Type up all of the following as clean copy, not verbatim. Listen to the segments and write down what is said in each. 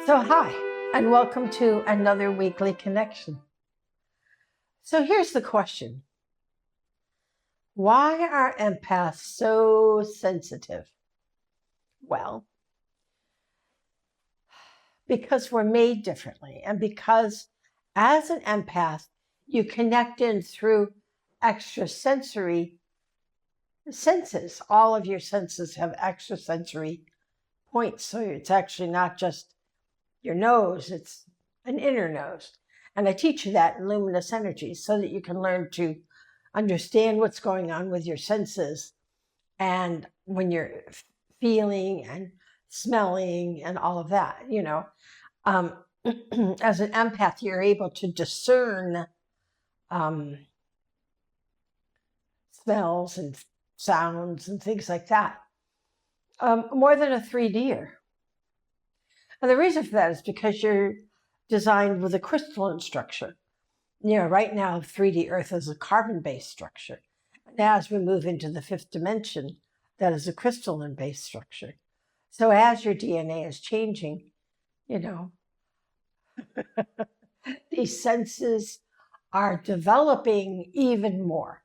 So, hi, and welcome to another weekly connection. So, here's the question: why are empaths so sensitive? Well, because we're made differently, and because as an empath, you connect in through extrasensory senses. All of your senses have extrasensory points, so it's actually not just your nose, it's an inner nose. And I teach you that in luminous energy so that you can learn to understand what's going on with your senses and when you're feeling and smelling and all of that, as an empath, you're able to discern um, smells and sounds and things like that more than a 3D'er. And the reason for that is because you're designed with a crystalline structure. Right now, 3D Earth is a carbon-based structure. Now, as we move into the fifth dimension, that is a crystalline-based structure. So as your DNA is changing, these senses are developing even more.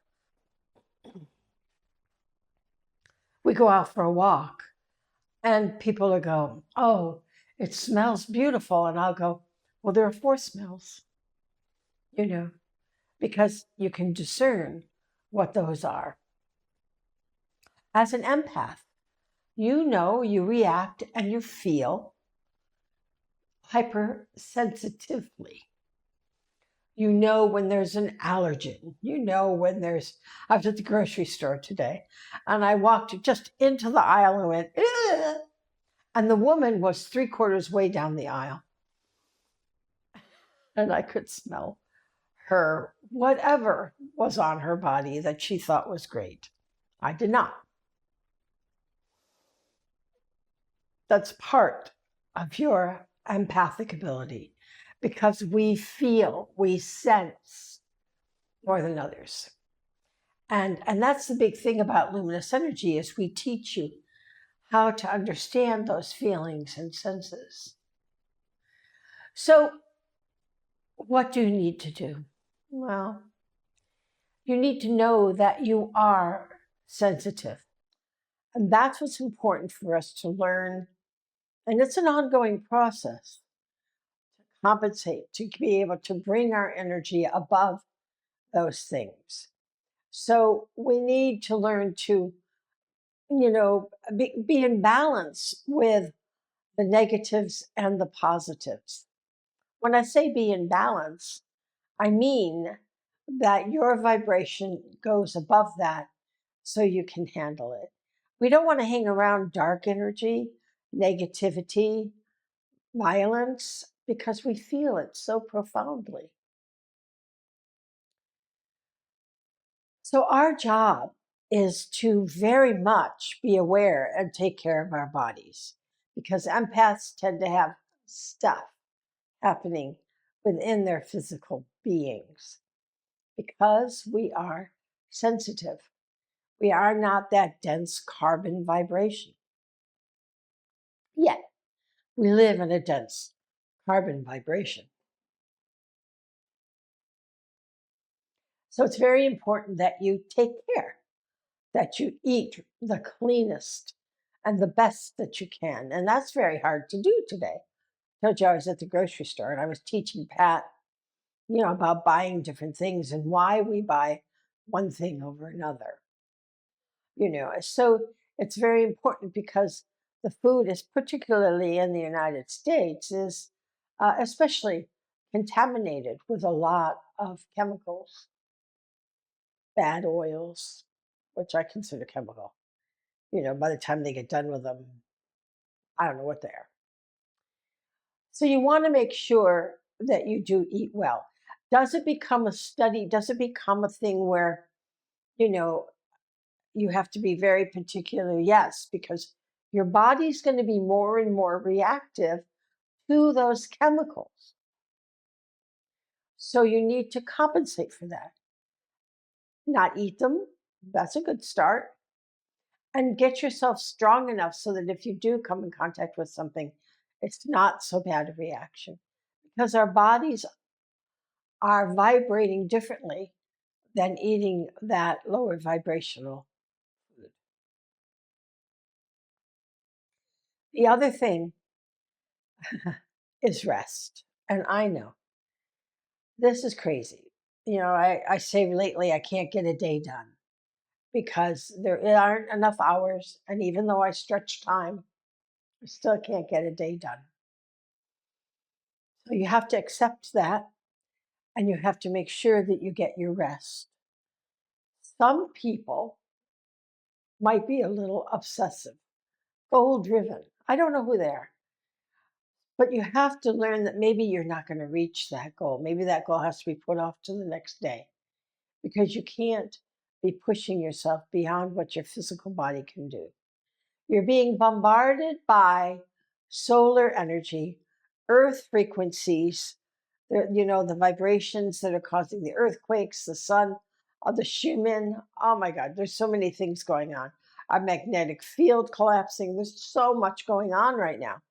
We go out for a walk, and people will go, "Oh, it smells beautiful." And I'll go, "Well, there are 4 smells, because you can discern what those are." As an empath, you react and you feel hypersensitively. You know when there's an allergen. You know when there's, I was at the grocery store today and I walked just into the aisle and went, "Ugh," and the woman was 3/4 way down the aisle. And I could smell her, whatever was on her body that she thought was great. I did not. That's part of your empathic ability because we feel, we sense more than others. And that's the big thing about luminous energy is we teach you how to understand those feelings and senses. So what do you need to do? Well, you need to know that you are sensitive. And that's what's important for us to learn. And it's an ongoing process to compensate, to be able to bring our energy above those things. So we need to learn to, be in balance with the negatives and the positives. When I say be in balance, I mean that your vibration goes above that so you can handle it. We don't want to hang around dark energy, negativity, violence, because we feel it so profoundly. So our job is to very much be aware and take care of our bodies because empaths tend to have stuff happening within their physical beings because we are sensitive. We are not that dense carbon vibration. Yet, we live in a dense carbon vibration. So it's very important that you take care, that you eat the cleanest and the best that you can. And that's very hard to do today. I told you I was at the grocery store and I was teaching Pat, about buying different things and why we buy one thing over another. So it's very important because the food is particularly in the United States is especially contaminated with a lot of chemicals, bad oils, which I consider chemical. By the time they get done with them, I don't know what they are. So you want to make sure that you do eat well. Does it become a study? Does it become a thing where, you have to be very particular? Yes, because your body's going to be more and more reactive to those chemicals. So you need to compensate for that. Not eat them. That's a good start. And get yourself strong enough so that if you do come in contact with something, It's not so bad a reaction because our bodies are vibrating differently than eating that lower vibrational food. The other thing is rest. And I know this is crazy. I say lately I can't get a day done because there aren't enough hours. And even though I stretch time, I still can't get a day done. So you have to accept that and you have to make sure that you get your rest. Some people might be a little obsessive, goal driven. I don't know who they are, but you have to learn that maybe you're not going to reach that goal. Maybe that goal has to be put off to the next day because you can't be pushing yourself beyond what your physical body can do. You're being bombarded by solar energy, earth frequencies, the vibrations that are causing the earthquakes, the sun, the Schumann. Oh my God, there's so many things going on. Our magnetic field collapsing. There's so much going on right now.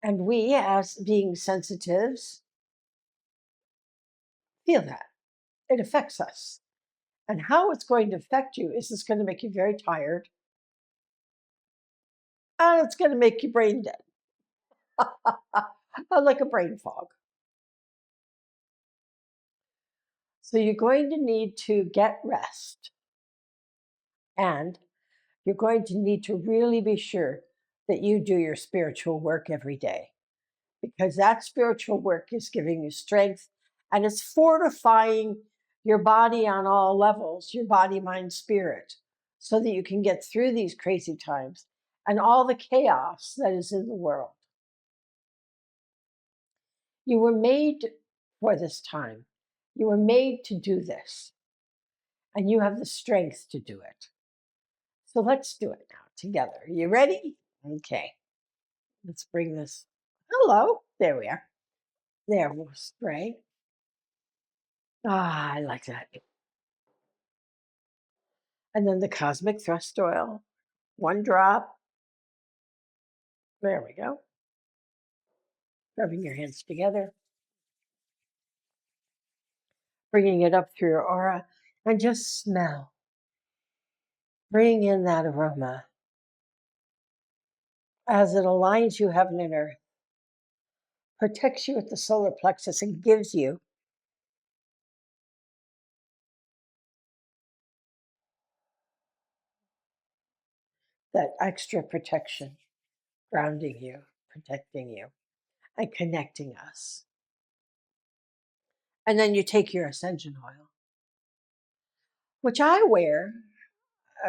And we, as being sensitives, feel that. It affects us. And how it's going to affect you is it's going to make you very tired and it's going to make you brain dead, like a brain fog. So you're going to need to get rest and you're going to need to really be sure that you do your spiritual work every day because that spiritual work is giving you strength and it's fortifying your body on all levels, your body, mind, spirit, so that you can get through these crazy times and all the chaos that is in the world. You were made for this time. You were made to do this, and you have the strength to do it. So let's do it now together. Are you ready? Okay. Let's bring this. Hello. There we are. There, we'll spray. Ah, I like that. And then the cosmic thrust oil. One drop. There we go. Rubbing your hands together, bringing it up through your aura, and just smell. Bring in that aroma as it aligns you, heaven and earth, protects you at the solar plexus, and gives you that extra protection, grounding you, protecting you, and connecting us. And then you take your ascension oil, which I wear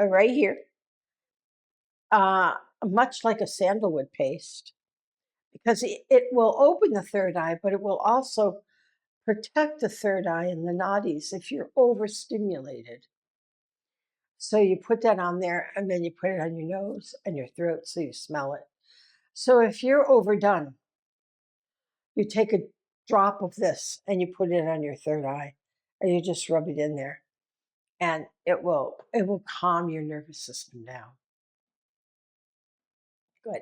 right here, uh, much like a sandalwood paste, because it will open the third eye, but it will also protect the third eye and the nadis if you're overstimulated. So you put that on there and then you put it on your nose and your throat so you smell it. So if you're overdone, you take a drop of this and you put it on your third eye and you just rub it in there and it will calm your nervous system down. Good.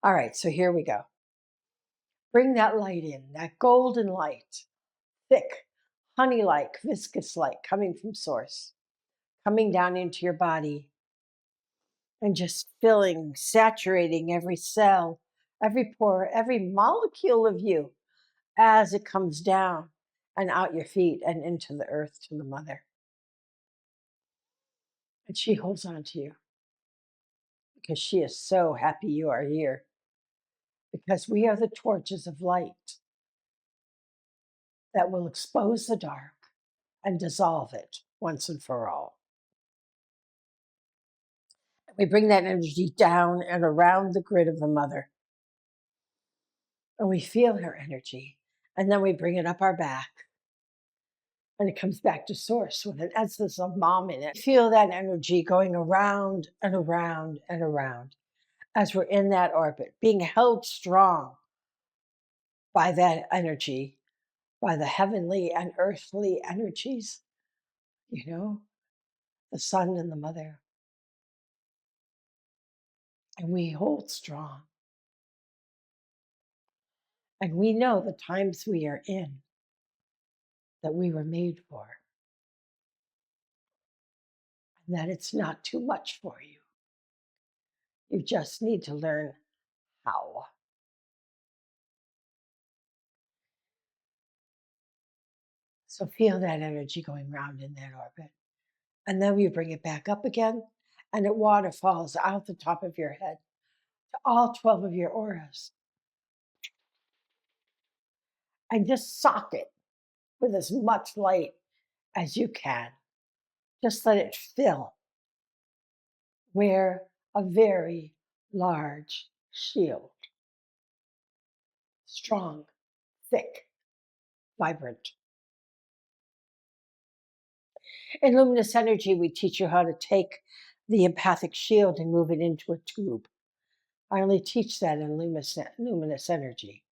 All right, so here we go. Bring that light in, that golden light, thick, honey-like, viscous light coming from source, coming down into your body and just filling, saturating every cell, every pore, every molecule of you as it comes down and out your feet and into the earth to the mother. And she holds on to you because she is so happy you are here because we are the torches of light that will expose the dark and dissolve it once and for all. We bring that energy down and around the grid of the mother. And we feel her energy. And then we bring it up our back. And it comes back to source with an essence of mom in it. Feel that energy going around and around and around as we're in that orbit, being held strong by that energy, by the heavenly and earthly energies, the sun and the mother. And we hold strong. And we know the times we are in that we were made for, and that it's not too much for you. You just need to learn how. So feel that energy going round in that orbit. And then you bring it back up again, and it waterfalls out the top of your head to all 12 of your auras. And just sock it with as much light as you can. Just let it fill. Wear a very large shield. Strong, thick, vibrant. In luminous energy, we teach you how to take the empathic shield and move it into a tube. I only teach that in luminous energy.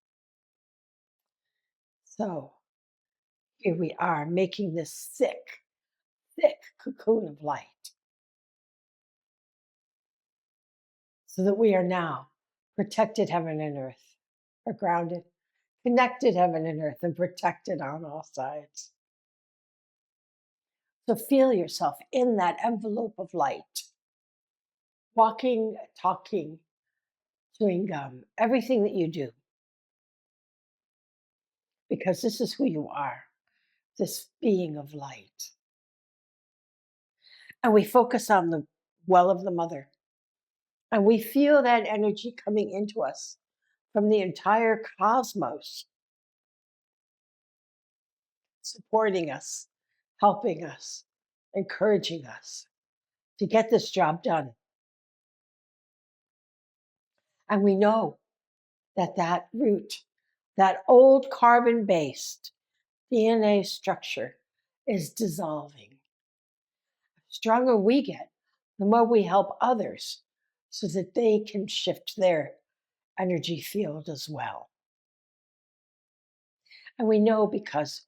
So here we are making this thick, thick cocoon of light so that we are now protected heaven and earth, or grounded, connected heaven and earth, and protected on all sides. So feel yourself in that envelope of light, walking, talking, chewing gum, everything that you do, because this is who you are, this being of light. And we focus on the well of the mother, and we feel that energy coming into us from the entire cosmos, supporting us, helping us, encouraging us to get this job done. And we know that that root, that old carbon-based DNA structure is dissolving. The stronger we get, the more we help others so that they can shift their energy field as well. And we know because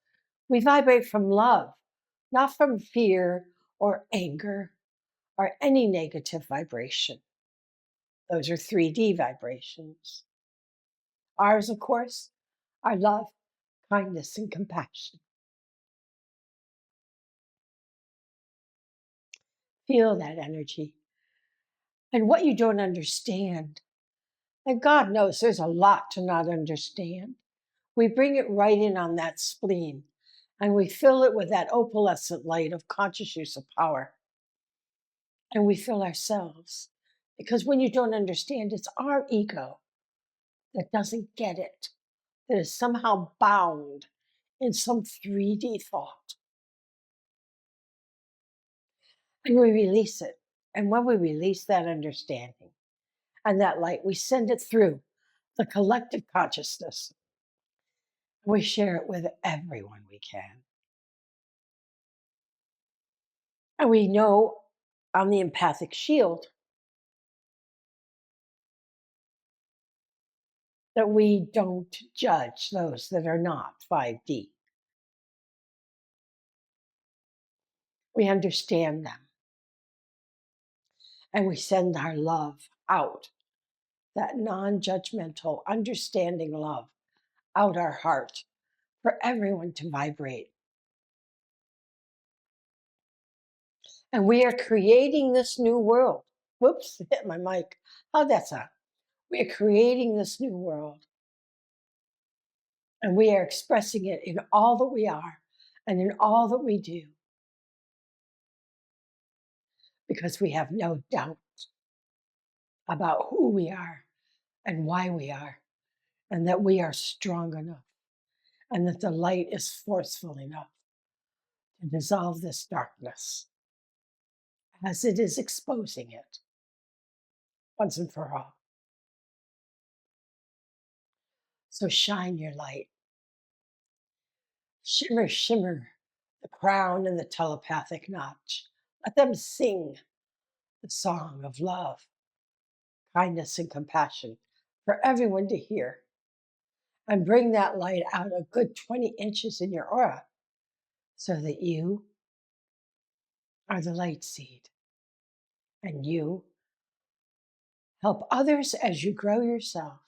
we vibrate from love, not from fear or anger or any negative vibration. Those are 3D vibrations. Ours, of course, are love, kindness, and compassion. Feel that energy. And what you don't understand, and God knows there's a lot to not understand, we bring it right in on that spleen and we fill it with that opalescent light of conscious use of power. And we fill ourselves. Because when you don't understand, it's our ego that doesn't get it, that is somehow bound in some 3D thought. And we release it. And when we release that understanding and that light, we send it through the collective consciousness. We share it with everyone we can. And we know on the empathic shield that we don't judge those that are not 5D. We understand them. And we send our love out, that non judgmental, understanding love out our heart for everyone to vibrate. And we are creating this new world. Whoops, hit my mic. How'd that sound? We are creating this new world. And we are expressing it in all that we are and in all that we do. Because we have no doubt about who we are and why we are, and that we are strong enough, and that the light is forceful enough to dissolve this darkness as it is exposing it once and for all. So shine your light. Shimmer, shimmer, the crown and the telepathic notch. Let them sing the song of love, kindness, and compassion for everyone to hear. And bring that light out a good 20 inches in your aura so that you are the light seed. And you help others as you grow yourself.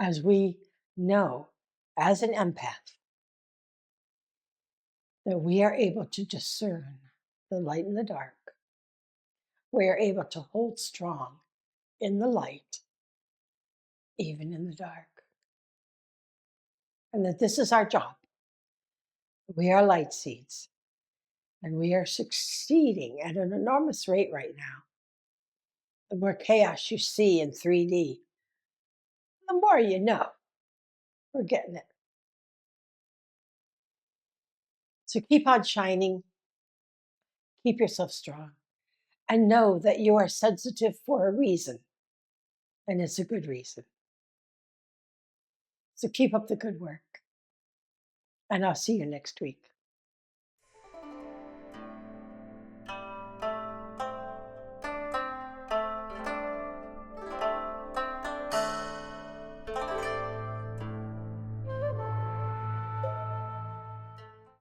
as we know as an empath that we are able to discern the light and the dark. We are able to hold strong in the light, even in the dark. And that this is our job. We are light seeds, and we are succeeding at an enormous rate right now. The more chaos you see in 3D, the more you know we're getting it. So keep on shining, keep yourself strong, and know that you are sensitive for a reason, and it's a good reason. So keep up the good work, and I'll see you next week.